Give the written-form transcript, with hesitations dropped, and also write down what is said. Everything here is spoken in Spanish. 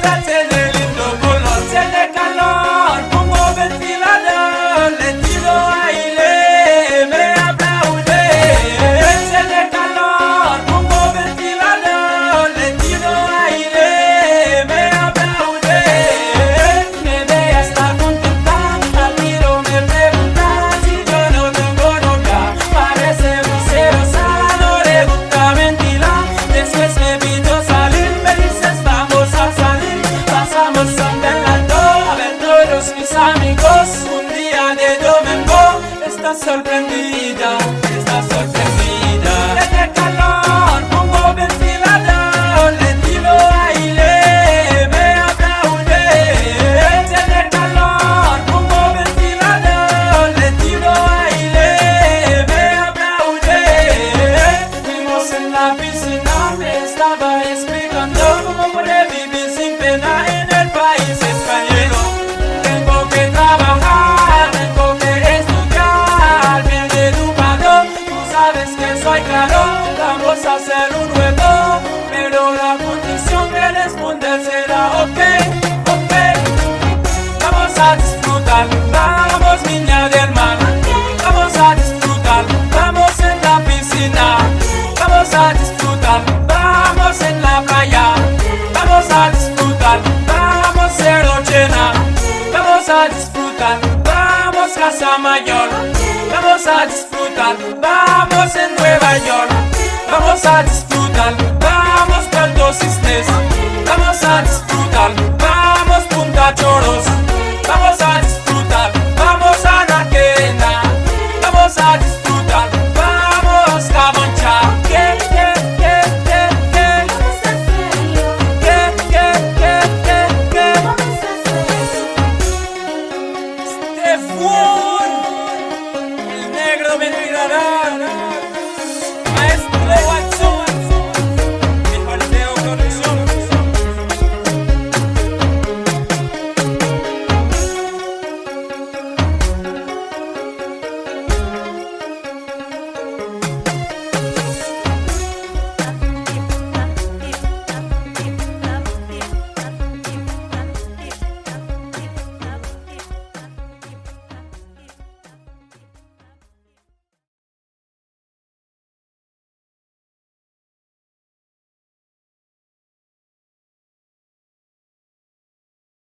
vida tiene lindo color. Tiene calor, pongo ventilador, le tiro aire, me aplaude. Tiene calor, pongo ventilador, le tiro aire, me aplaude. Me ve está contenta, al tiro me pregunta si yo no tengo novia. Parece muy celosa, no le gusta ventilar. Después me pidió salir, me dices vamos a salir. Pasamos hablando, a ver todos mis amigos. Un día de domingo, está sorprendida, está sorprendida. Tiene calor, pongo ventilador, le tiro aire, me aplaude. Tiene calor, pongo ventilador, le tiro aire, me aplaude. Fuimos en la piscina, me estaba explicando cómo puede vivir sin pena en el país extranjero. Tengo que trabajar, tengo que estudiar, bien educado. Tú sabes que soy claro, vamos a hacer un juego, pero la condición de responder será ok, ok. Vamos a disfrutar, vamos niña del mar. Vamos a disfrutar, vamos en la piscina. Vamos a disfrutar, vamos en la playa. Vamos a disfrutar, vamos cielo llena. Vamos a disfrutar, vamos Casa Mayor. Vamos a disfrutar, vamos en Nueva York. Vamos a disfrutar, vamos Puerto Cisnes. Vamos a disfrutar.